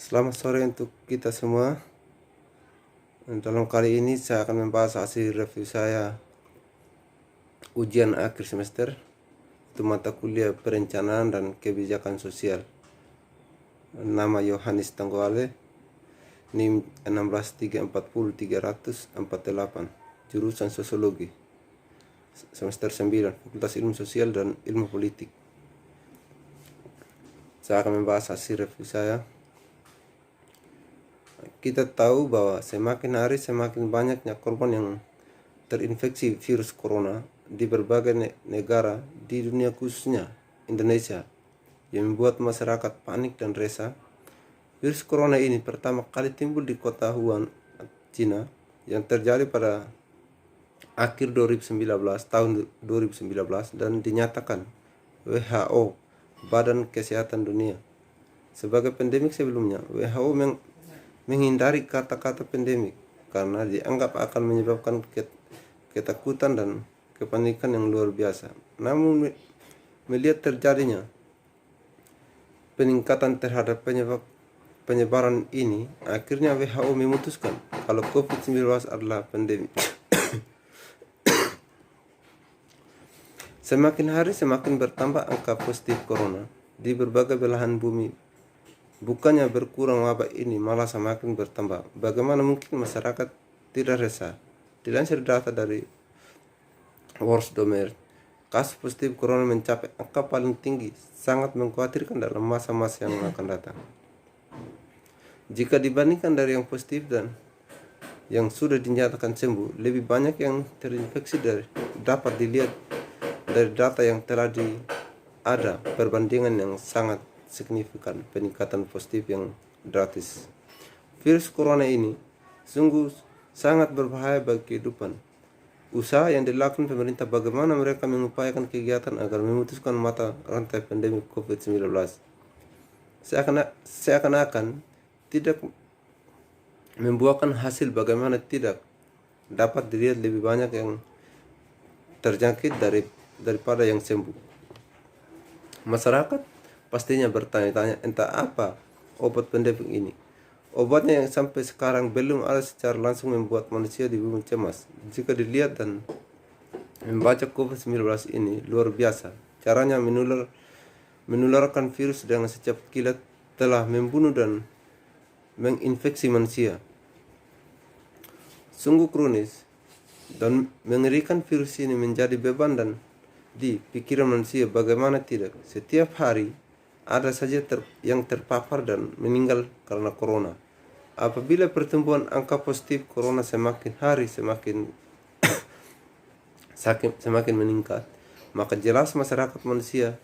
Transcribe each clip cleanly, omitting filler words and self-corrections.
Selamat sore untuk kita semua. Dalam kali ini saya akan membahas hasil review saya ujian akhir semester untuk mata kuliah perencanaan dan kebijakan sosial. Nama Yohanes Tangguale, NIM 16340-348, jurusan Sosiologi, semester 9, Fakultas Ilmu Sosial dan Ilmu Politik. Saya akan membahas hasil review saya. Kita tahu bahwa semakin hari semakin banyaknya korban yang terinfeksi virus corona di berbagai negara di dunia, khususnya Indonesia, yang membuat masyarakat panik dan resah. Virus corona ini pertama kali timbul di kota Wuhan, Cina, yang terjadi pada akhir 2019, tahun 2019, dan dinyatakan WHO, Badan Kesehatan Dunia, sebagai pandemik. Sebelumnya, WHO menghindari kata-kata pandemik karena dianggap akan menyebabkan ketakutan dan kepanikan yang luar biasa. Namun melihat terjadinya peningkatan terhadap penyebaran ini, akhirnya WHO memutuskan kalau COVID-19 adalah pandemik. Semakin hari semakin bertambah angka positif corona di berbagai belahan bumi. Bukannya berkurang wabah ini, malah semakin bertambah. Bagaimana mungkin masyarakat tidak resah? Dilansir data dari Worldometer, kasus positif corona mencapai angka paling tinggi, sangat mengkhawatirkan dalam masa-masa yang akan datang. Jika dibandingkan dari yang positif dan yang sudah dinyatakan sembuh, lebih banyak yang terinfeksi dapat dilihat dari data yang telah ada perbandingan yang sangat signifikan peningkatan positif yang drastis. Virus corona ini sungguh sangat berbahaya bagi kehidupan. Usaha yang dilakukan pemerintah, bagaimana mereka mengupayakan kegiatan agar memutuskan mata rantai pandemi COVID-19, seakan-akan tidak membuahkan hasil. Bagaimana tidak dapat dilihat lebih banyak yang terjangkit daripada yang sembuh. Masyarakat pastinya bertanya-tanya, entah apa obat pandemik ini. Obatnya yang sampai sekarang belum ada secara langsung membuat manusia di bumi cemas. Jika dilihat dan membaca, COVID-19 ini luar biasa. Caranya menularkan virus dengan secepat kilat, telah membunuh dan menginfeksi manusia. Sungguh kronis dan mengerikan. Virus ini menjadi beban dan di pikiran manusia. Bagaimana tidak, setiap hari ada saja yang terpapar dan meninggal karena corona. Apabila pertumbuhan angka positif corona semakin hari semakin meningkat, maka jelas masyarakat manusia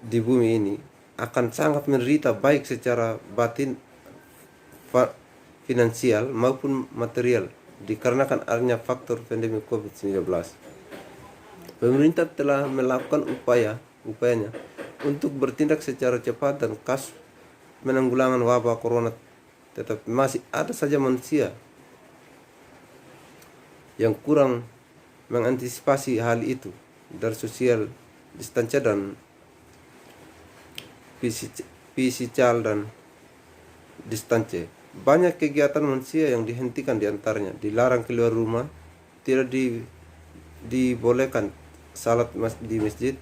di bumi ini akan sangat menderita, baik secara batin, finansial maupun material, dikarenakan adanya faktor pandemi COVID-19. Pemerintah telah melakukan upayanya untuk bertindak secara cepat dan kasus menanggulangan wabah corona, tetapi masih ada saja manusia yang kurang mengantisipasi hal itu dari social distancing dan physical dan distance. Banyak kegiatan manusia yang dihentikan, diantaranya dilarang keluar rumah, tidak dibolehkan salat di masjid,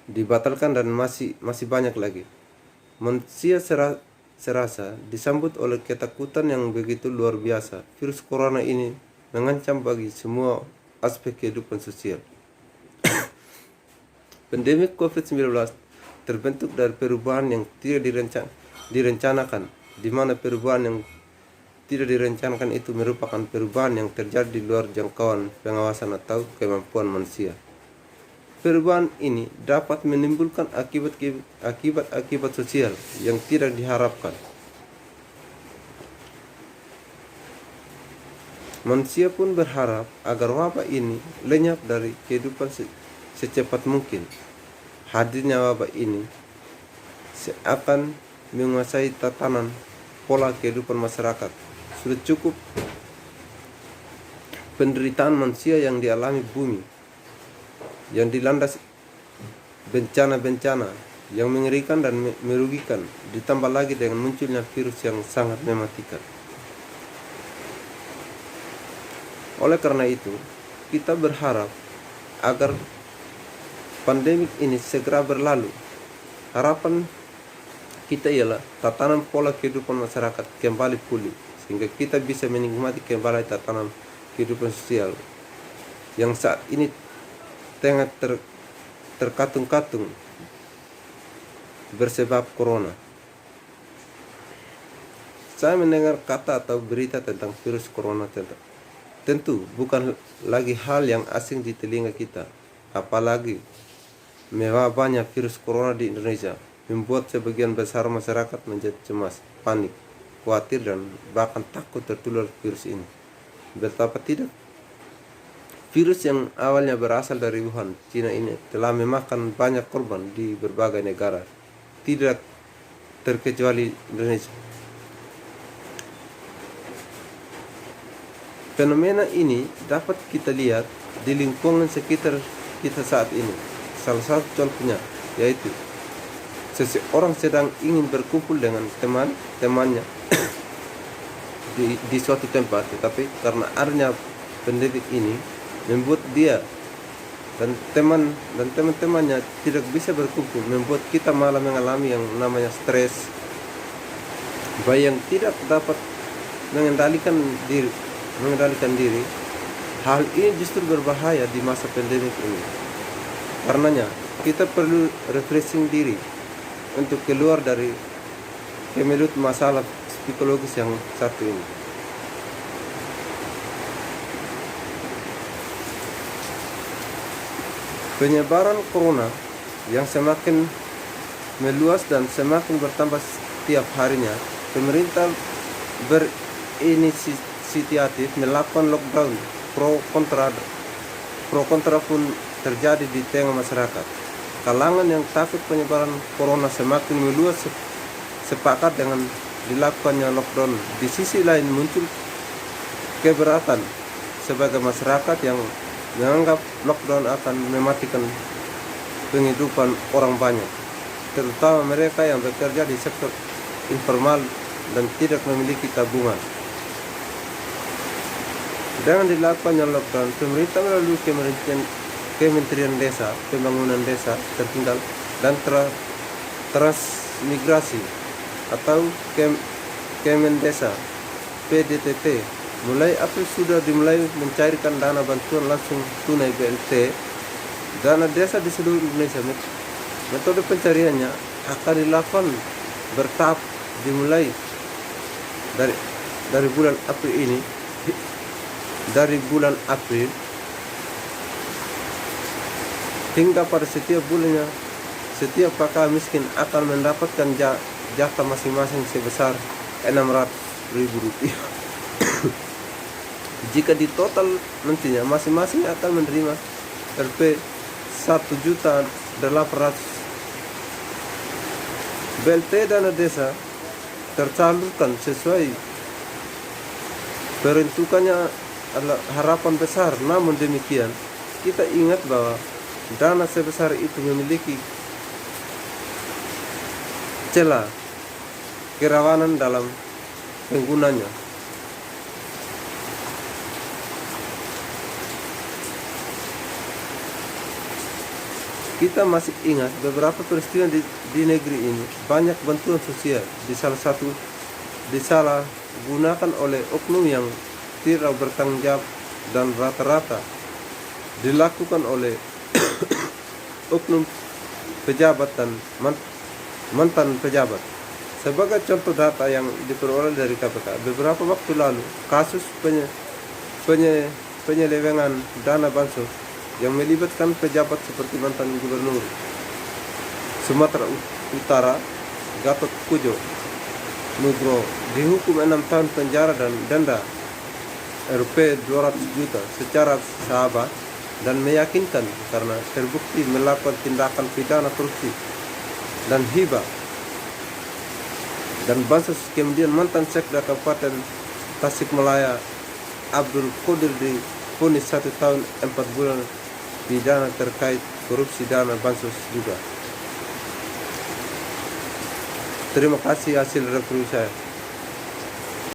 dibatalkan, dan masih banyak lagi. Manusia serasa disambut oleh ketakutan yang begitu luar biasa. Virus corona ini mengancam bagi semua aspek kehidupan sosial. Pandemi COVID-19 terbentuk dari perubahan yang tidak direncanakan, di mana perubahan yang tidak direncanakan itu merupakan perubahan yang terjadi di luar jangkauan pengawasan atau kemampuan manusia. Perubahan ini dapat menimbulkan akibat sosial yang tidak diharapkan. Manusia pun berharap agar wabah ini lenyap dari kehidupan secepat mungkin. Hadirnya wabah ini seakan menguasai tatanan pola kehidupan masyarakat. Sudah cukup penderitaan manusia yang dialami bumi, yang dilanda bencana-bencana yang mengerikan dan merugikan, ditambah lagi dengan munculnya virus yang sangat mematikan. Oleh karena itu, kita berharap agar pandemik ini segera berlalu. Harapan kita ialah tatanan pola kehidupan masyarakat kembali pulih, sehingga kita bisa menikmati kembali tatanan kehidupan sosial yang saat ini tengah terkatung-katung bersebab corona. Saya mendengar kata atau berita tentang virus corona tentu bukan lagi hal yang asing di telinga kita. Apalagi mewabahnya virus corona di Indonesia membuat sebagian besar masyarakat menjadi cemas, panik, khawatir, dan bahkan takut tertular virus ini. Betapa tidak, virus yang awalnya berasal dari Wuhan, Cina ini telah memakan banyak korban di berbagai negara, tidak terkecuali Indonesia. Fenomena ini dapat kita lihat di lingkungan sekitar kita saat ini. Salah satu contohnya yaitu seseorang sedang ingin berkumpul dengan teman-temannya di suatu tempat, tetapi karena adanya pandemik ini membuat dia dan teman-temannya tidak bisa berkumpul, membuat kita malah mengalami yang namanya stres, bayi yang tidak dapat mengendalikan diri. Hal ini justru berbahaya di masa pandemik ini. Karenanya kita perlu refreshing diri untuk keluar dari kemelut masalah psikologis yang satu ini. Penyebaran corona yang semakin meluas dan semakin bertambah setiap harinya, pemerintah berinisiatif melakukan lockdown. Pro kontra pun terjadi di tengah masyarakat. Kalangan yang takut penyebaran corona semakin meluas sepakat dengan dilakukannya lockdown. Di sisi lain muncul keberatan sebagai masyarakat yang menganggap lockdown akan mematikan penghidupan orang banyak, terutama mereka yang bekerja di sektor informal dan tidak memiliki tabungan. Dengan dilakukannya lockdown, pemerintah melalui Kementerian Desa, Pembangunan Desa Tertinggal dan Transmigrasi atau Kemendesa PDTT mulai April sudah dimulai mencairkan dana bantuan langsung tunai BLT dana desa di seluruh Indonesia. Metode pencariannya akan dilakukan bertahap, dimulai dari bulan April ini. Dari bulan April hingga pada setiap bulannya, setiap kakak miskin akan mendapatkan jatah masing-masing sebesar Rp600.000. Jika di total nantinya masing-masing akan menerima Rp 1.800.000. BLT dana desa tersalurkan sesuai peruntukannya adalah harapan besar. Namun demikian, kita ingat bahwa dana sebesar itu memiliki celah kerawanan dalam penggunanya. Kita masih ingat beberapa peristiwa di negeri ini. Banyak bantuan sosial disalahgunakan oleh oknum yang tidak bertanggung jawab dan rata-rata dilakukan oleh oknum pejabat dan mantan pejabat. Sebagai contoh data yang diperoleh dari KPK, beberapa waktu lalu kasus penyelewengan dana bansos yang melibatkan pejabat seperti mantan gubernur Sumatera Utara Gatot Pujo Nugroho dihukum 6 tahun penjara dan denda Rp200 juta secara sahabat dan meyakinkan karena terbukti melakukan tindakan pidana korupsi dan hibah dan bansos. Kemudian mantan Sekda Kabupaten Tasikmalaya Abdul Qadir divonis 1 tahun 4 bulan pidana terkait korupsi dana bansos juga. Terima kasih hasil review saya.